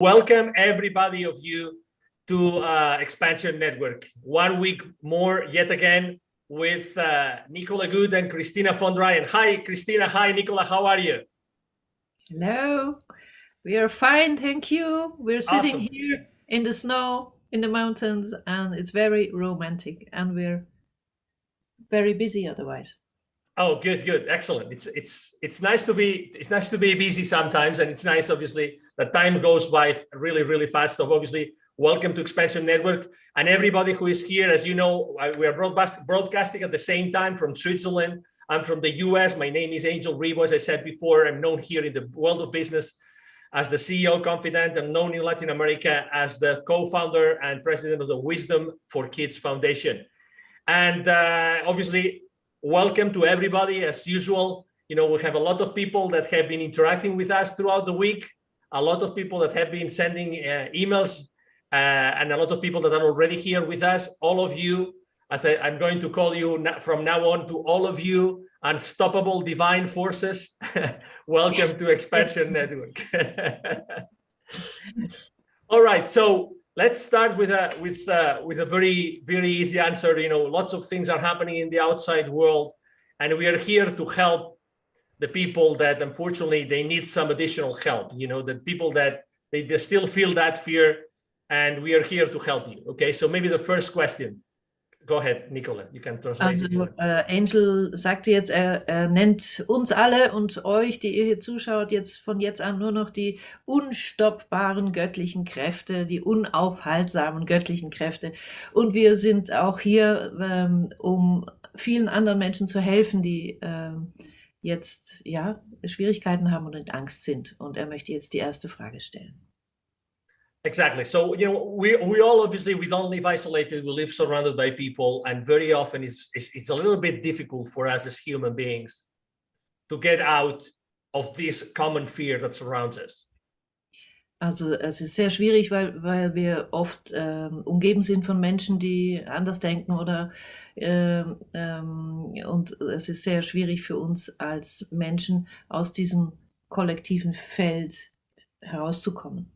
Welcome everybody of you to XPNSion Network. 1 week more yet again with Nicola Good and Christina Von Dreien. Hi Christina, hi Nicola, how are you? Hello, we are fine, thank you. We're sitting Awesome. here in the snow, in the mountains, and it's very romantic, and we're very busy otherwise. Oh, good, excellent. It's nice to be busy sometimes, and it's nice, obviously, that time goes by really fast. So obviously, welcome to XPNSion Network, and everybody who is here. As you know, we are broadcasting at the same time from Switzerland. I'm from the US. My name is Angel Ribo. As I said before, I'm known here in the world of business as the CEO confidant. I'm known in Latin America as the co-founder and president of the Wisdom for Kids Foundation. And obviously, welcome to everybody. As usual, you know, we have a lot of people that have been interacting with us throughout the week, a lot of people that have been sending emails, and a lot of people that are already here with us. All of you, as I'm going to call you from now on, to all of you unstoppable divine forces, welcome to XPNSion Network. All right, so let's start with a very easy answer. You know, lots of things are happening in the outside world, and we are here to help the people that unfortunately they need some additional help. You know, the people that they still feel that fear, and we are here to help you. Okay, so maybe the first question. Go ahead, Nicola, you can translate. Also, Angel sagte jetzt, er nennt uns alle und euch, die ihr hier zuschaut, jetzt von jetzt an nur noch die unstoppbaren göttlichen Kräfte, die unaufhaltsamen göttlichen Kräfte. Und wir sind auch hier, um vielen anderen Menschen zu helfen, die jetzt ja Schwierigkeiten haben und in Angst sind. Und er möchte jetzt die erste Frage stellen. Exactly. So, you know, we all obviously, we don't live isolated, we live surrounded by people, and very often it's a little bit difficult for us as human beings to get out of this common fear that surrounds us. Also es ist sehr schwierig, weil wir oft umgeben sind von Menschen, die anders denken oder und es ist sehr schwierig für uns als Menschen aus diesem kollektiven Feld herauszukommen.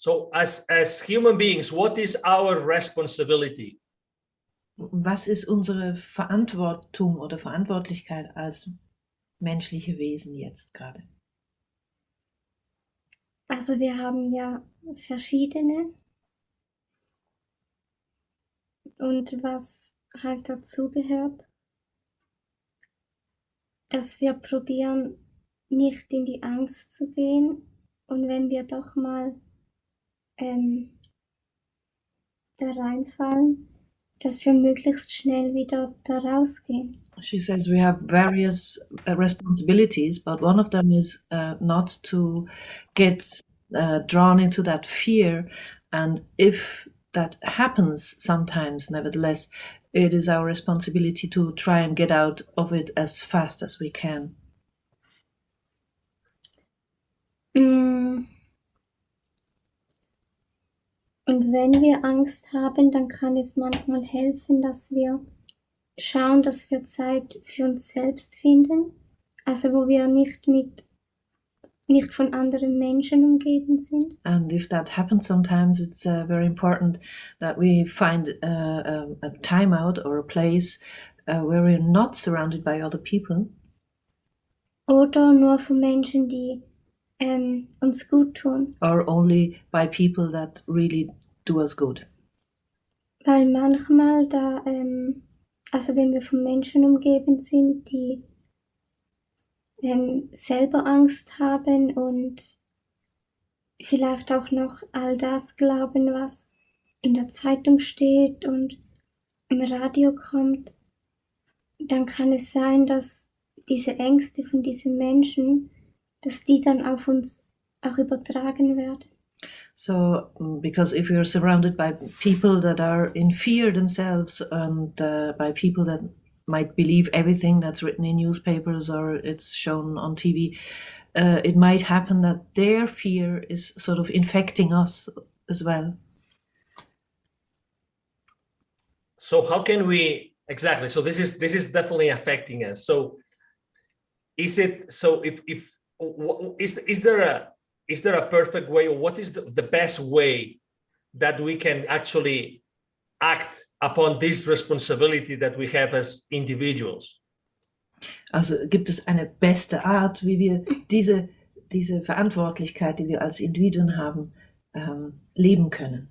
So as human beings, what is our responsibility? Was ist unsere Verantwortung oder Verantwortlichkeit als menschliche Wesen jetzt gerade? Also wir haben ja verschiedene. Und was halt dazu gehört, dass wir probieren, nicht in die Angst zu gehen. Und wenn wir doch mal da reinfallen, dass wir möglichst schnell wieder da rausgehen. She says we have various responsibilities, but one of them is not to get drawn into that fear. And if that happens sometimes, nevertheless, it is our responsibility to try and get out of it as fast as we can. Und wenn wir Angst haben, dann kann es manchmal helfen, dass wir schauen, dass wir Zeit für uns selbst finden, also wo wir nicht von anderen Menschen umgeben sind. And if that happens sometimes, it's very important that we find a time out or a place where we're not surrounded by other people. Oder nur von Menschen, die uns gut tun. Or only by people that really do us good. Weil manchmal also wenn wir von Menschen umgeben sind, die selber Angst haben und vielleicht auch noch all das glauben, was in der Zeitung steht und im Radio kommt, dann kann es sein, dass diese Ängste von diesen Menschen, dass die dann auf uns auch übertragen werden. So, because if you're surrounded by people that are in fear themselves and by people that might believe everything that's written in newspapers or it's shown on TV, it might happen that their fear is sort of infecting us as well. So how can we, exactly, so this is definitely affecting us. So is it, so if is there is there a perfect way, or what is the best way that we can actually act upon this responsibility that we have as individuals? Also gibt es eine beste Art, wie wir diese Verantwortlichkeit, die wir als Individuen haben, leben können?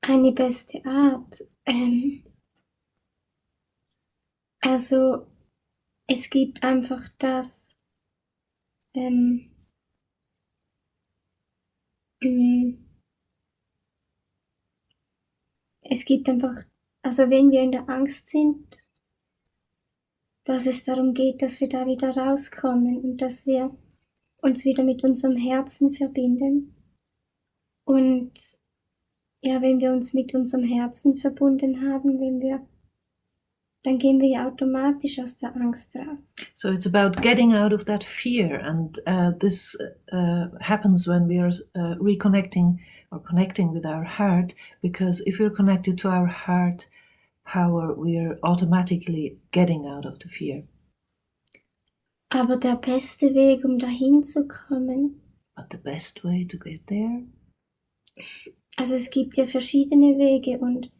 Eine beste Art. Also es gibt einfach das, es gibt einfach, also wenn wir in der Angst sind, dass es darum geht, dass wir da wieder rauskommen und dass wir uns wieder mit unserem Herzen verbinden. Und ja, wenn wir uns mit unserem Herzen verbunden haben, dann gehen wir ja automatisch aus der Angst raus. So it's about getting out of that fear, and this happens when we are reconnecting or connecting with our heart, because if we're connected to our heart power, we are automatically getting out of the fear. Aber der beste Weg, um dahin zu kommen, But the best way to get there? also es gibt ja verschiedene Wege und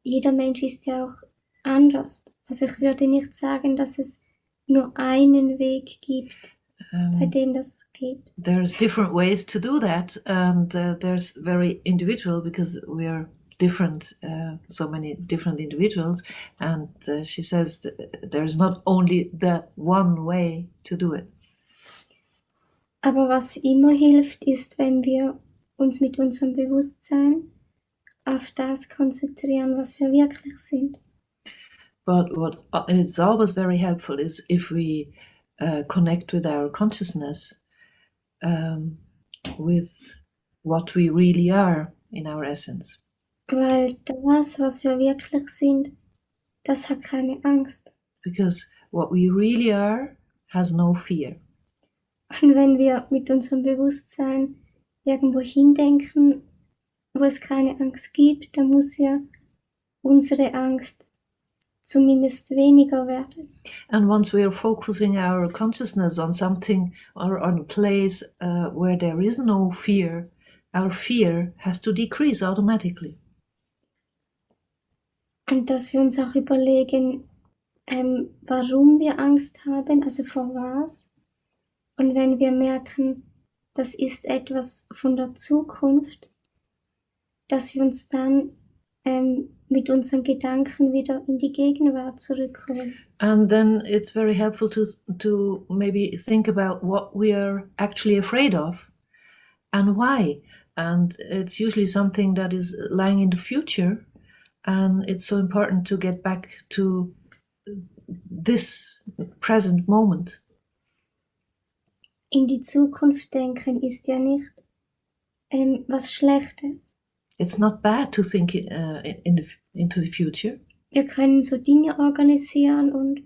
jeder Mensch ist ja auch anders. Also ich würde nicht sagen, dass es nur einen Weg gibt, bei dem das geht. There's different ways to do that, and there's very individual, because we are different, so many different individuals, and she says there's not only the one way to do it. Aber was immer hilft, ist, wenn wir uns mit unserem Bewusstsein auf das konzentrieren, was wir wirklich sind. But what is always very helpful is if we connect with our consciousness, with what we really are in our essence. Weil das, was wir wirklich sind, das hat keine Angst. Because what we really are has no fear. Und wenn wir mit unserem Bewusstsein irgendwo hindenken, wo es keine Angst gibt, dann muss ja unsere Angst zumindest weniger werden. And once we are focusing our consciousness on something or on a place where there is no fear, our fear has to decrease automatically. Und dass wir uns auch überlegen, warum wir Angst haben, also vor was. Und wenn wir merken, das ist etwas von der Zukunft, dass wir uns dann mit unseren Gedanken wieder in die Gegenwart zurückholen. And then it's very helpful to maybe think about what we are actually afraid of and why. And it's usually something that is lying in the future, and it's so important to get back to this present moment. In die Zukunft denken ist ja nicht was Schlechtes. It's not bad to think into the future. Wir können so Dinge organisieren und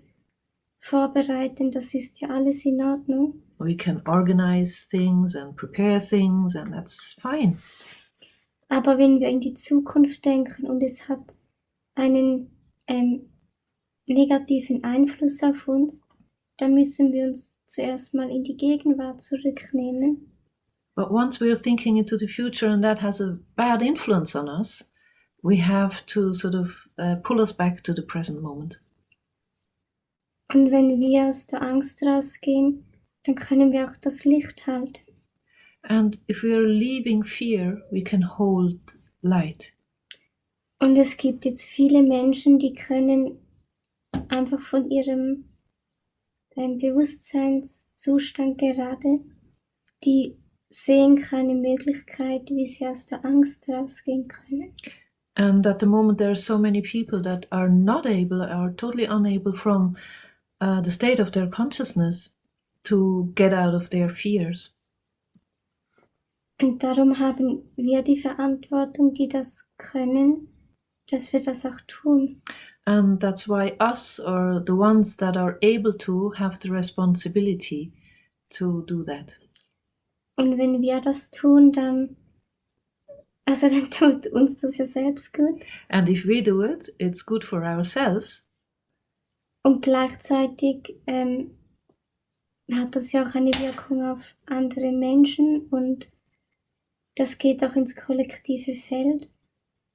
vorbereiten, das ist ja alles in Ordnung. We can organize things and prepare things, and that's fine. Aber wenn wir in die Zukunft denken und es hat einen negativen Einfluss auf uns, dann müssen wir uns zuerst mal in die Gegenwart zurücknehmen. But once we're thinking into the future and that has a bad influence on us, we have to sort of pull us back to the present moment. Und wenn wir aus der Angst rausgehen, dann können wir auch das Licht halten. And if we are leaving fear, we can hold light. Und es gibt jetzt viele Menschen, die können einfach von ihrem Bewusstseinszustand gerade, die sehen keine Möglichkeit, wie sie aus der Angst rausgehen können. And at the moment there are so many people that are not able, are totally unable from the state of their consciousness to get out of their fears. Und darum haben wir die Verantwortung, die das können, dass wir das auch tun. And that's why us, or the ones that are able to, have the responsibility to do that. Und wenn wir das tun, dann tut uns das ja selbst gut. And if we do it, it's good for ourselves. Und gleichzeitig hat das ja auch eine Wirkung auf andere Menschen und das geht auch ins kollektive Feld.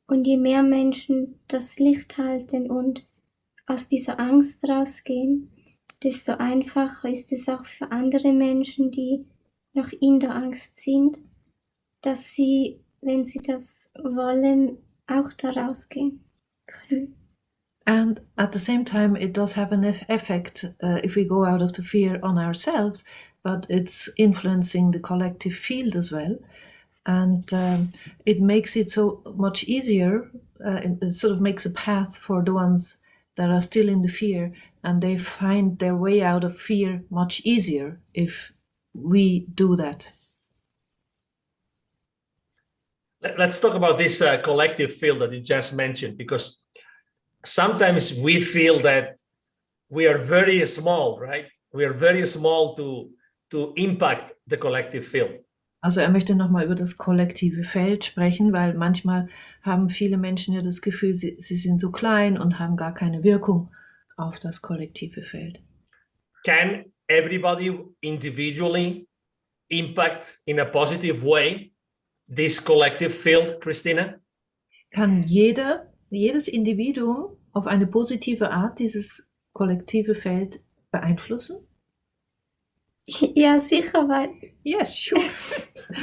Und je mehr Menschen das Licht halten und aus dieser Angst rausgehen, desto einfacher ist es auch für andere Menschen, die noch in der Angst sind, dass sie, wenn sie das wollen, auch da rausgehen können. And at the same time, it does have an effect if we go out of the fear on ourselves, but it's influencing the collective field as well. And it makes it so much easier, it sort of makes a path for the ones that are still in the fear, and they find their way out of fear much easier if we do that. Let's talk about this collective field that you just mentioned, because sometimes we feel that we are very small, right? We are very small to impact the collective field. Also er möchte nochmal über das kollektive Feld sprechen, weil manchmal haben viele Menschen ja das Gefühl, sie sind so klein und haben gar keine Wirkung auf das kollektive Feld. Can everybody individually impact in a positive way this collective field, Christina? Kann jedes Individuum auf eine positive Art dieses kollektive Feld beeinflussen? Ja, sicher, weil, Yes, sure.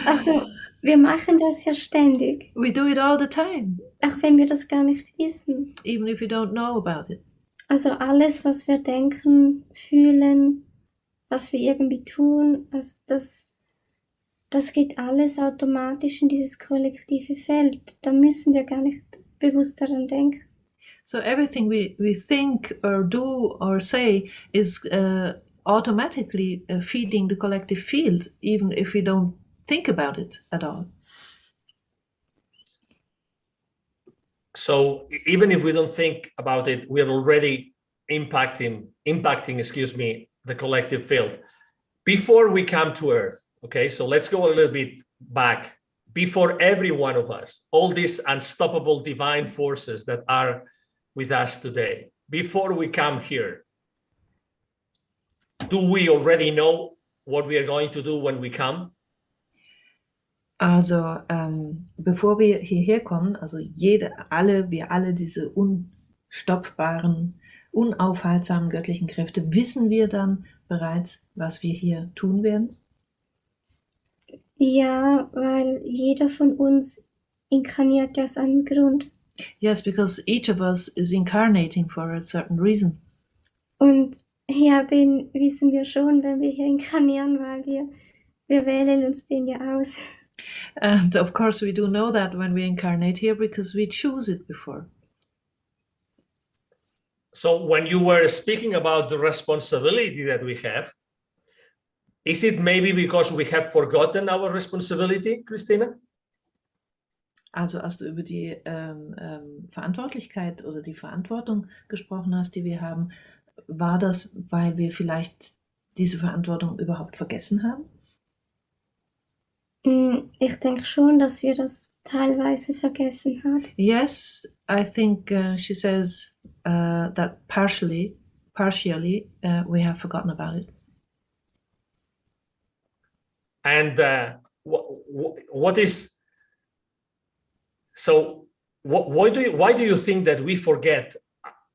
also wir machen das ja ständig, We do it all the time, auch wenn wir das gar nicht wissen. even if we don't know about it. Also alles, was wir denken, fühlen, was wir irgendwie tun, also das geht alles automatisch in dieses kollektive Feld. Da müssen wir gar nicht bewusst daran denken. So everything we think or do or say is automatically feeding the collective field, even if we don't think about it at all. So even if we don't think about it, we are already impacting, the collective field. Before we come to Earth, okay, so let's go a little bit back. Before every one of us, all these unstoppable divine forces that are with us today, before we come here, do we already know what we are going to do when we come? Also bevor wir hierher kommen, also wir alle diese unstoppbaren, unaufhaltsamen göttlichen Kräfte, wissen wir dann bereits, was wir hier tun werden? Ja, weil jeder von uns inkarniert ja aus einem Grund. Yes, because each of us is incarnating for a certain reason. Und ja, den wissen wir schon, wenn wir hier inkarnieren, weil wir wählen uns den ja aus. And of course we do know that when we incarnate here because we choose it before. So when you were speaking about the responsibility that we have, is it maybe because we have forgotten our responsibility, Christina? Also als du über die Verantwortlichkeit oder die Verantwortung gesprochen hast, die wir haben, war das, weil wir vielleicht diese Verantwortung überhaupt vergessen haben? Ich denke schon, dass wir das teilweise vergessen haben. Yes, I think she says that partially we have forgotten about it. And what is so? Why do you think that we forget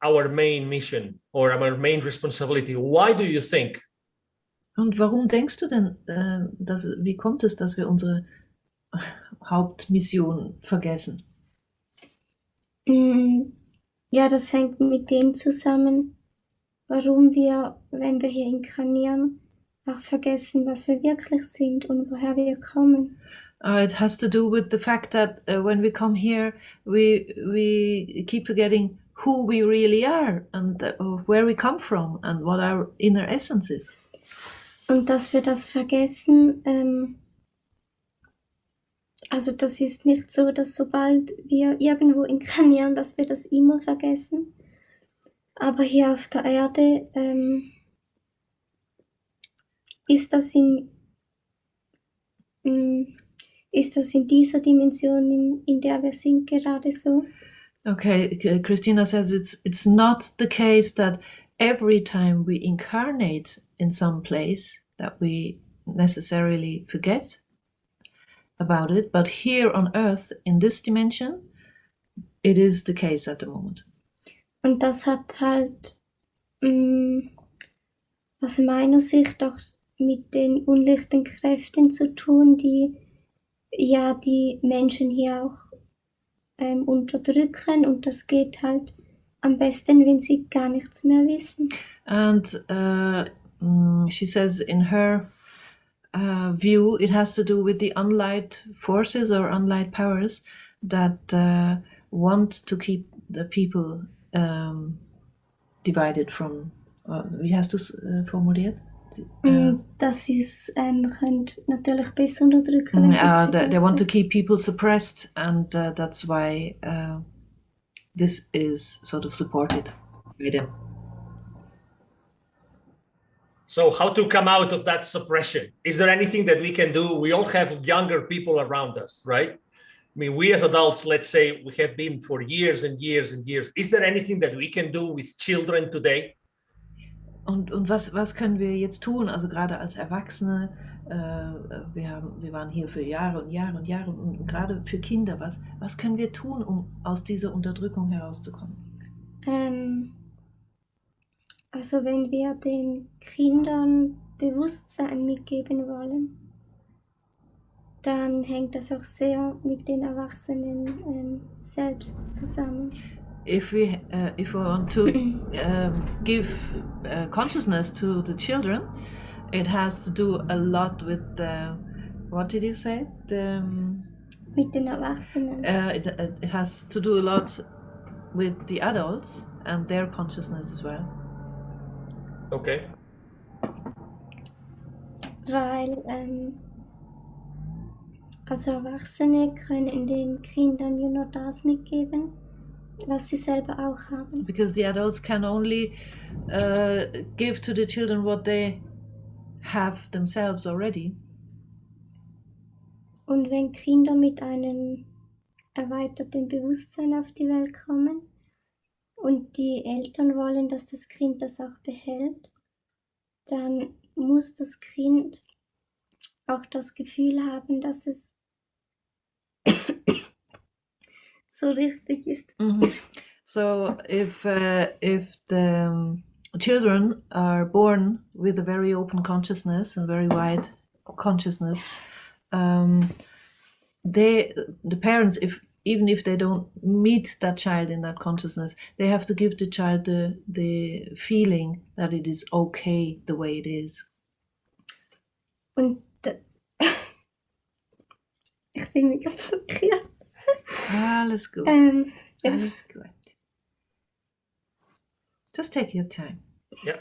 our main mission or our main responsibility? Why do you think? Und warum denkst du denn, wie kommt es, dass wir unsere Hauptmission vergessen? Ja, das hängt mit dem zusammen, warum wir, wenn wir hier inkarnieren, auch vergessen, was wir wirklich sind und woher wir kommen. It has to do with the fact that when we come here, we keep forgetting who we really are and where we come from and what our inner essence is. Und dass wir das vergessen, also das ist nicht so, dass sobald wir irgendwo inkarnieren, dass wir das immer vergessen. Aber hier auf der Erde ist das in dieser Dimension, in der wir sind, gerade so? Okay, Christina says it's not the case that every time we incarnate in some place, that we necessarily forget about it, but here on Earth, in this dimension, it is the case at the moment. Und das hat halt aus meiner Sicht auch mit den unlichten Kräften zu tun, die ja die Menschen hier auch unterdrücken, und das geht halt am besten, wenn sie gar nichts mehr wissen. And she says in her view, it has to do with the unlight forces or unlight powers that want to keep the people divided from, wie hast du es formuliert? Dass sie es könnt natürlich besser unterdrücken, wenn sie es vergessen. They want to keep people suppressed, and that's why this is sort of supported by them. So how to come out of that suppression? Is there anything that we can do? We all have younger people around us, right? I mean, we as adults, let's say, we have been for years and years and years. Is there anything that we can do with children today? Und was können wir jetzt tun? Also gerade als Erwachsene, wir waren hier für Jahre und Jahre und Jahre, und gerade für Kinder, was können wir tun, um aus dieser Unterdrückung herauszukommen? Also wenn wir den Kindern Bewusstsein mitgeben wollen, dann hängt das auch sehr mit den Erwachsenen selbst zusammen. If we want to give consciousness to the children, it has to do a lot with what did you say? Mit den Erwachsenen. It has to do a lot with the adults and their consciousness as well. Okay. Weil also Erwachsene können den Kindern ja nur das mitgeben, was sie selber auch haben. Because the adults can only give to the children what they have themselves already. Und wenn Kinder mit einem erweiterten Bewusstsein auf die Welt kommen und die Eltern wollen, dass das Kind das auch behält, dann muss das Kind auch das Gefühl haben, dass es so richtig ist. Mm-hmm. So if the children are born with a very open consciousness and very wide consciousness, the parents, even if they don't meet that child in that consciousness, they have to give the child the feeling that it is okay the way it is. Und ich bin mega blockiert. Alles gut. Alles gut. Just take your time. Yeah.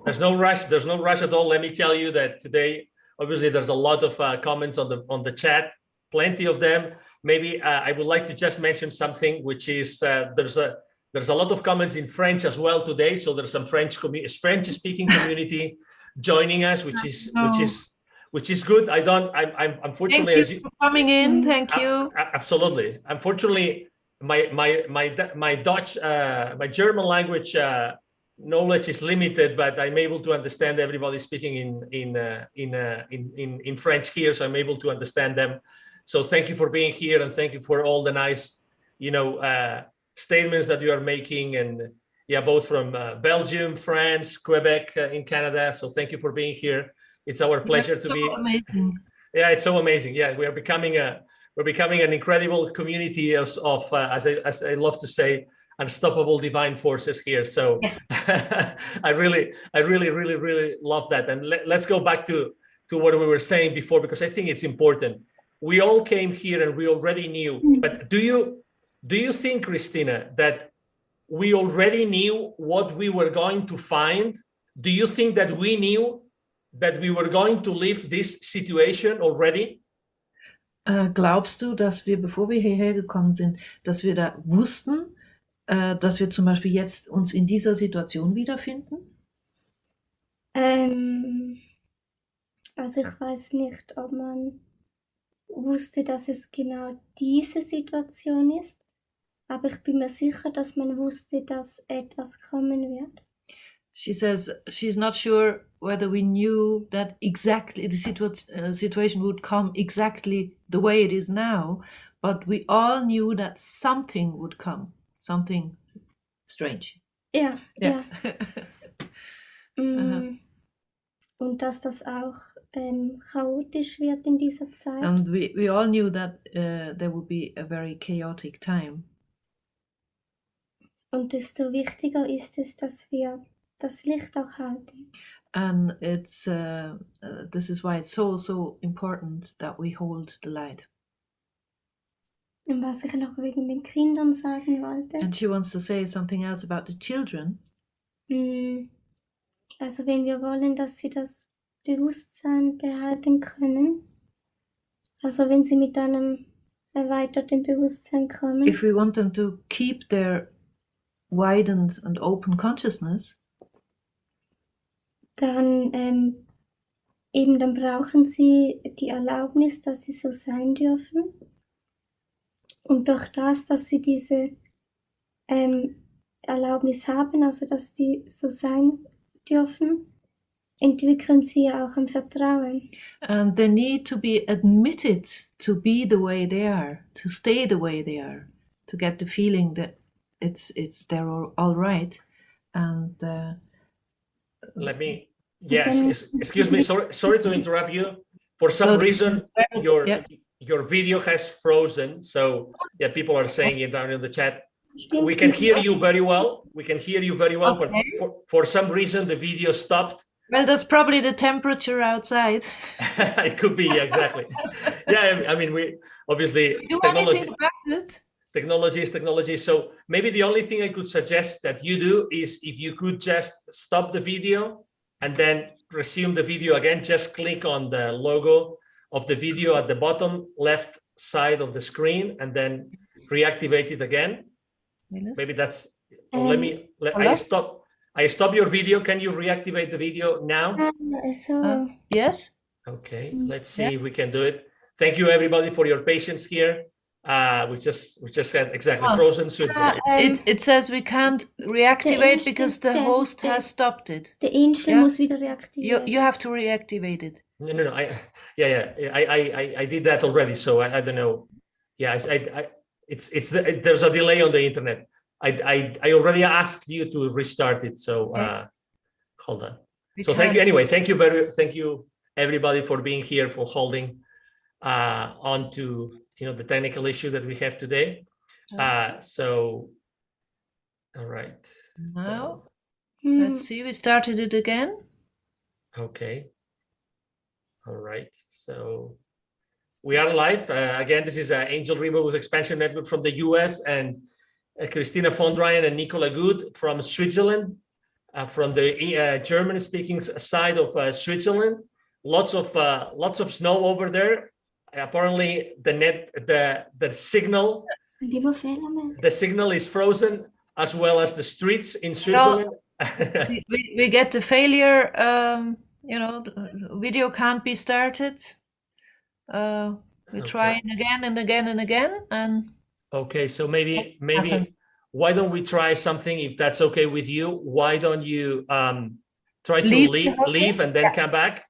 There's no rush. There's no rush at all. Let me tell you that today, obviously, there's a lot of comments on the chat. Plenty of them. Maybe I would like to just mention something, which is there's a lot of comments in French as well today. So there's some French-speaking community joining us, which is good. I'm unfortunately, Thank you for coming in. Thank you. Absolutely. Unfortunately, my Dutch, my German language knowledge is limited, but I'm able to understand everybody speaking in French here, so I'm able to understand them. So thank you for being here, and thank you for all the nice, statements that you are making, and both from Belgium, France, Quebec, in Canada. So thank you for being here. It's our pleasure to be. Amazing. Yeah, it's so amazing. Yeah, we're becoming an incredible community of as I love to say, unstoppable divine forces here. So yeah. I really love that. And let's go back to what we were saying before, because I think it's important. We all came here and we already knew. But do you think, Christina, that we already knew what we were going to find? Do you think that we knew that we were going to leave this situation already? Glaubst du, dass wir, bevor wir hierher gekommen sind, dass wir da wussten, dass wir zum Beispiel jetzt uns in dieser Situation wiederfinden? Also ich weiß nicht, ob man wusste, dass es genau diese Situation ist, aber ich bin mir sicher, dass man wusste, dass etwas kommen wird. She says she's not sure whether we knew that exactly the situation would come exactly the way it is now, but we all knew that something would come, something strange. Ja, Yeah. ja. Aha. Und dass das auch chaotisch wird in dieser Zeit. And we all knew that there would be a very chaotic time. Und desto wichtiger ist es, dass wir das Licht auch halten. And it's this is why it's so important that we hold the light. Und was ich noch wegen den Kindern sagen wollte. And she wants to say something else about the children. Also wenn wir wollen, dass sie das Bewusstsein behalten können, also wenn sie mit einem erweiterten Bewusstsein kommen, If we want them to keep their widened and open consciousness, dann dann brauchen sie die Erlaubnis, dass sie so sein dürfen. Und durch das, dass sie diese Erlaubnis haben, also dass die so sein dürfen, entwickeln sie ja auch ein Vertrauen. and they need to be admitted to be the way they are, to stay the way they are, to get the feeling that they're all right. And Let me, yes, excuse me, sorry to interrupt you. For some reason, your video has frozen. So yeah, people are saying it down in the chat. We can hear you very well. But for some reason, the video stopped. well, that's probably the temperature outside. It could be, exactly. Yeah, I mean, we obviously technology is technology. So maybe the only thing I could suggest that you do is if you could just stop the video and then resume the video again, just click on the logo of the video at the bottom left side of the screen and then reactivate it again. Maybe that's, I stop your video. Can you reactivate the video now? Yes. Okay, let's see if we can do it. Thank you everybody for your patience here. We just had exactly frozen Switzerland. It says we can't reactivate because the host has stopped it. Der Angel muss wieder reaktivieren. You have to reactivate it. No. I did that already. So I don't know. Yeah, there's a delay on the internet. I already asked you to restart it. So hold on. So thank you anyway. Thank you everybody for being here, for holding on to the technical issue that we have today. So all right. Now let's see. We started it again. Okay. All right. So we are live again. This is Angel Ribo with XPNSion Network from the US, and Christina Von Dreien and Nicola Good from Switzerland, from the German-speaking side of Switzerland. Lots of snow over there. Apparently, the signal is frozen, as well as the streets in Switzerland. we get the failure. The video can't be started. We're trying again and again and again, and okay, so maybe why don't we try something, if that's okay with you? Why don't you try to leave and then come back?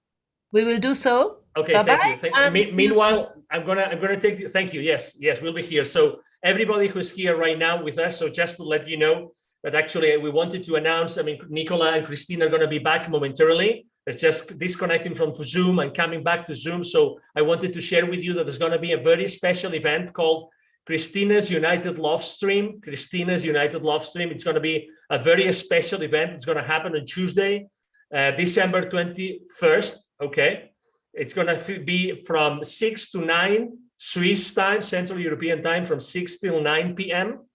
We will do so. Okay, thank you. Meanwhile, I'm gonna take you. Thank you. Yes, we'll be here. So everybody who's here right now with us. So just to let you know that actually we wanted to announce. I mean, Nicola and Christina are gonna be back momentarily. They're just disconnecting from Zoom and coming back to Zoom. So I wanted to share with you that there's gonna be a very special event called Christina's United Love Stream. Christina's United Love Stream. It's gonna be a very special event. It's gonna happen on Tuesday, December 21st. Okay. It's going to be from 6 to 9 Swiss time, Central European time, from 6 till 9 p.m.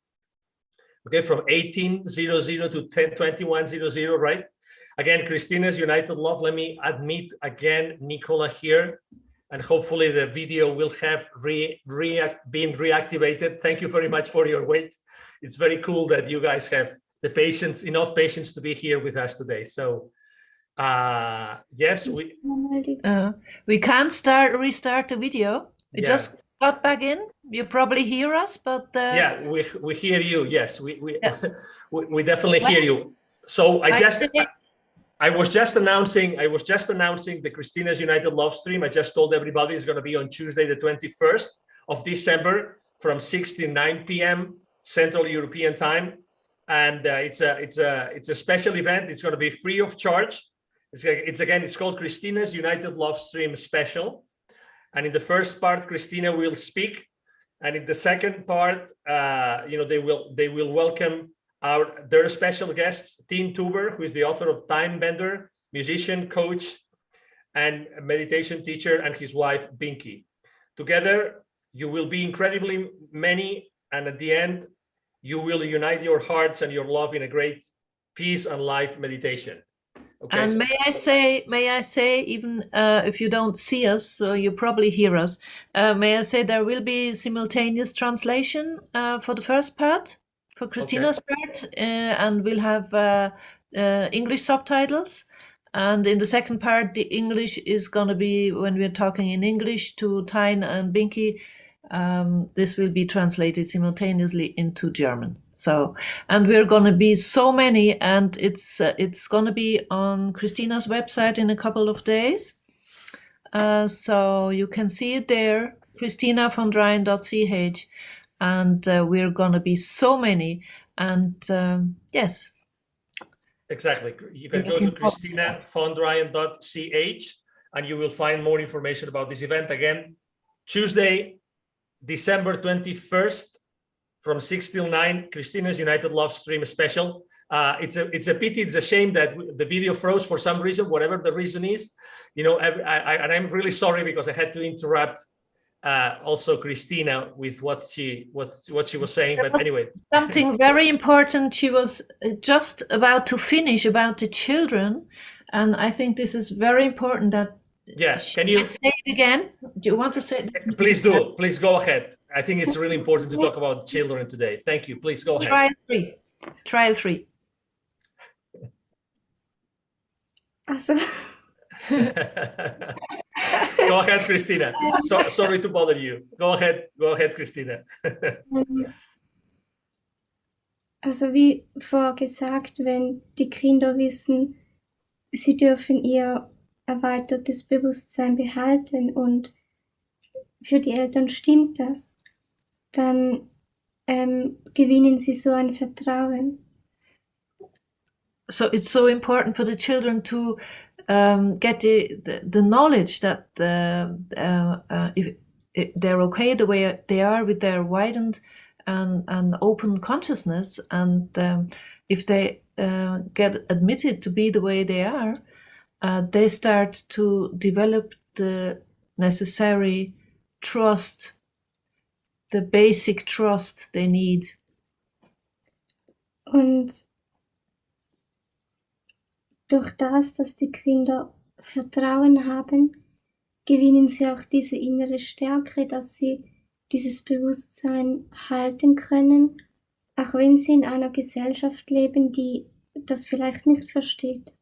Okay, from 18:00 to 21:00, right? Again, Christina's United Love. Let me admit again, Nicola here, and hopefully the video will have been reactivated. Thank you very much for your wait. It's very cool that you guys have enough patience to be here with us today. So. Yes, we can't restart the video. We just got back in. You probably hear us, but yeah, we hear you. Yes, we definitely hear you. So I was just announcing the Christina's United Love Stream. I just told everybody it's going to be on Tuesday, the 21st of December from 6 to 9 p.m. Central European Time. And it's a special event. It's going to be free of charge. It's called Christina's United Love Stream Special. And in the first part, Christina will speak. And in the second part, they will welcome their special guests, Teen Tuber, who is the author of Time Bender, musician, coach, and meditation teacher, and his wife, Binky. Together, you will be incredibly many, and at the end, you will unite your hearts and your love in a great peace and light meditation. Okay. And may I say, even if you don't see us, so you probably hear us, may I say there will be simultaneous translation for the first part, for Christina's part, and we'll have English subtitles. And in the second part, the English is going to be, when we're talking in English to Tyne and Binky, this will be translated simultaneously into German. So, and we're going to be so many, and it's going to be on Christina's website in a couple of days. So you can see it there, christinavondreien.ch, and we're going to be so many. And yes. Exactly. You can go to christinavondreien.ch and you will find more information about this event. Again, Tuesday, December 21st from 6 till 9, Christina's United Love Stream Special. It's a pity, it's a shame that the video froze for some reason, whatever the reason is. And I'm really sorry because I had to interrupt also Christina with what she was saying. But anyway, something very important. She was just about to finish about the children, and I think this is very important that. Yeah, can you say it again? Do you want to say it? Please do. Please go ahead. I think it's really important to talk about children today. Thank you. Please go ahead. Trial 3. Also. Go ahead, Christina. Sorry to bother you. Go ahead, Christina. Also wie vorgesagt, wenn die Kinder wissen, sie dürfen ihr erweitertes Bewusstsein behalten und für die Eltern stimmt das, dann gewinnen sie so ein Vertrauen. So it's so important for the children to get the knowledge that if they're okay the way they are with their widened and open consciousness, and if they get admitted to be the way they are, they start to develop the necessary trust, the basic trust they need. Und durch das, dass die Kinder Vertrauen haben, gewinnen sie auch diese innere Stärke, dass sie dieses Bewusstsein halten können, auch wenn sie in einer Gesellschaft leben, die das vielleicht nicht versteht.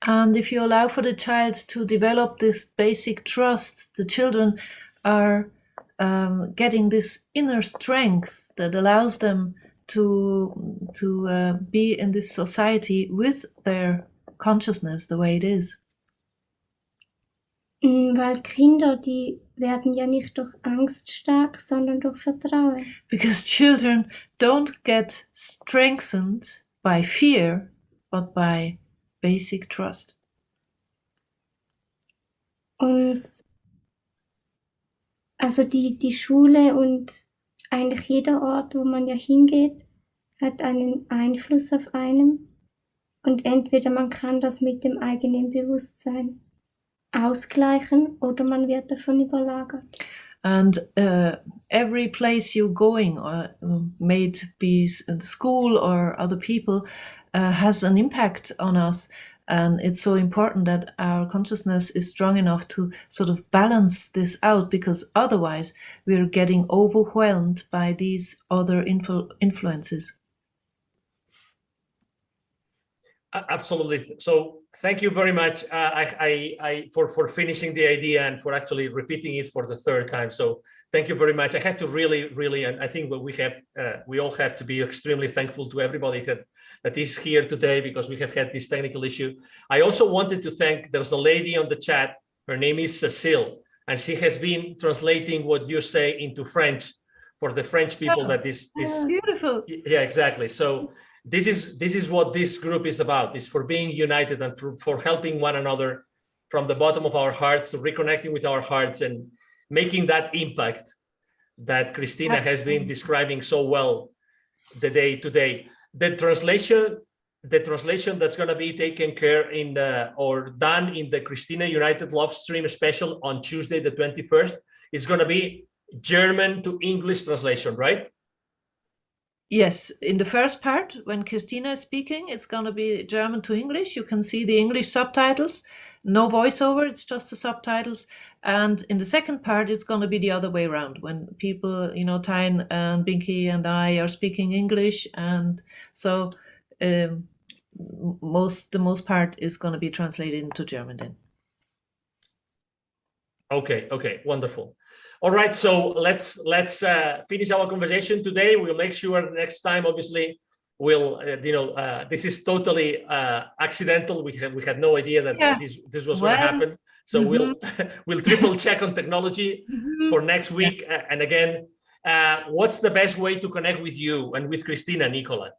And if you allow for the child to develop this basic trust, the children are getting this inner strength that allows them to be in this society with their consciousness the way it is. Weil Kinder, die werden ja nicht durch Angst stark, sondern durch Vertrauen. Because children don't get strengthened by fear, but by basic trust. Und also die Schule und eigentlich jeder Ort, wo man ja hingeht, hat einen Einfluss auf einen. Und entweder man kann das mit dem eigenen Bewusstsein ausgleichen oder man wird davon überlagert. And every place you're going, may it be school or other people, has an impact on us. And it's so important that our consciousness is strong enough to sort of balance this out, because otherwise we're getting overwhelmed by these other influences. Absolutely. So thank you very much for finishing the idea and for actually repeating it for the third time. So Thank you very much. I have to really, and I think we all have to be extremely thankful to everybody that is here today, because we have had this technical issue. I also wanted to thank, there's a lady on the chat, her name is Cecile, and she has been translating what you say into French for the French people. That is beautiful. Yeah, exactly. So this is what this group is about, is for being united and for helping one another from the bottom of our hearts, to reconnecting with our hearts and making that impact that Christina has been describing so well the day today. The translation that's going to be taken care in or done in the Christina United Love Stream special on Tuesday the 21st is going to be German to English translation, right? Yes, in the first part, when Christina is speaking, it's going to be German to English. You can see the English subtitles, no voiceover, it's just the subtitles. And in the second part, it's going to be the other way around, when people, Tyne and Binky and I are speaking English. And so the most part is going to be translated into German then. Okay, wonderful. All right, so let's finish our conversation today. We'll make sure next time, obviously, we'll this is totally accidental. We had no idea that this was going to happen. So we'll triple check on technology for next week. And again, what's the best way to connect with you and with Christina, Nicola?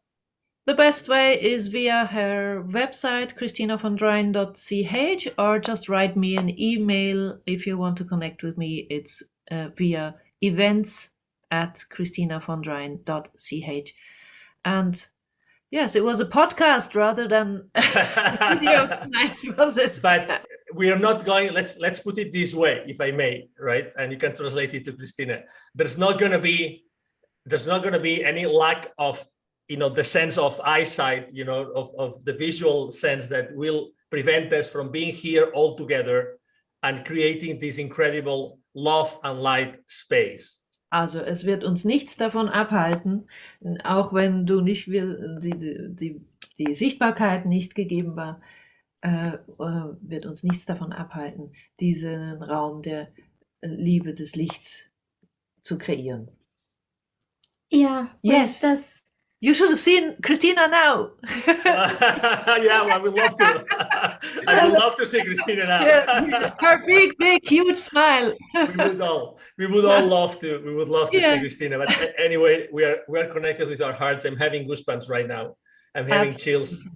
The best way is via her website, christinavondreien.ch, or just write me an email if you want to connect with me. It's via events@christinavondreien.ch. And yes, it was a podcast rather than a video tonight, was it? But we are not going, let's put it this way, if I may, right? And you can translate it to Christina. There's not going to be any lack of the sense of eyesight, of the visual sense that will prevent us from being here all together and creating this incredible love and light space. Also es wird uns nichts davon abhalten, auch wenn du nicht die Sichtbarkeit nicht gegeben war, wird uns nichts davon abhalten, diesen Raum der Liebe des Lichts zu kreieren. Ja, yes. Das. You should have seen Christina now. Yeah, I would love to. I would love to see Christina now. Her big, huge smile. We would all love to. We would love to see Christina. But anyway, we are connected with our hearts. I'm having goosebumps right now. I'm having chills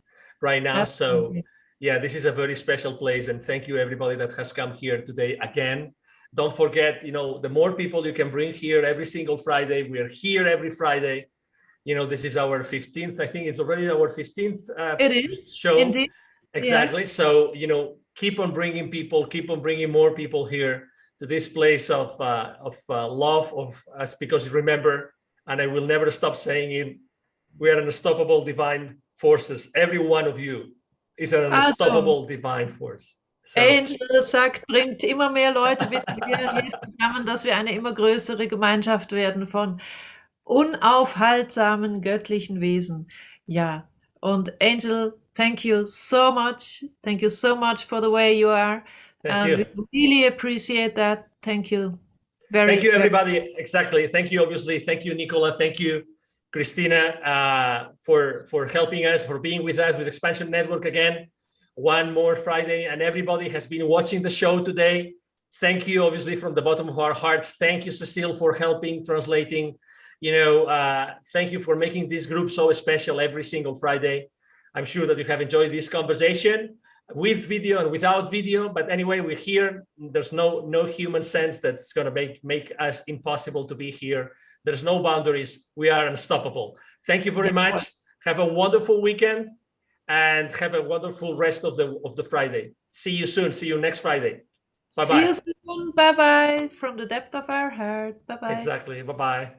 right now. Absolutely. So yeah, this is a very special place. And thank you everybody that has come here today again. Don't forget, the more people you can bring here every single Friday. We are here every Friday. This is our 15th. I think it's already our 15th it is, show. Indeed. Exactly. Yes. So, keep on bringing people, keep on bringing more people here to this place of love of us, because remember, and I will never stop saying it, we are unstoppable divine forces. Every one of you is an unstoppable divine force. So. Angel sagt, bringt immer mehr Leute bitte hier zusammen, dass wir eine immer größere Gemeinschaft werden von unaufhaltsamen göttlichen Wesen. Ja, und Angel, thank you so much. Thank you so much for the way you are. Thank you. We really appreciate that. Thank you. Thank you, everybody. Exactly. Thank you, obviously. Thank you, Nicola. Thank you, Christina, for helping us, for being with us with XPNSion Network again. One more Friday, and everybody has been watching the show today. Thank you, obviously, from the bottom of our hearts. Thank you, Cecile, for helping, translating. Thank you for making this group so special every single Friday. I'm sure that you have enjoyed this conversation with video and without video. But anyway, we're here. There's no human sense that's going to make us impossible to be here. There's no boundaries. We are unstoppable. Thank you very much. Have a wonderful weekend and have a wonderful rest of the Friday. See you soon. See you next Friday. Bye-bye. See you soon. Bye-bye. From the depth of our heart. Bye-bye. Exactly. Bye-bye.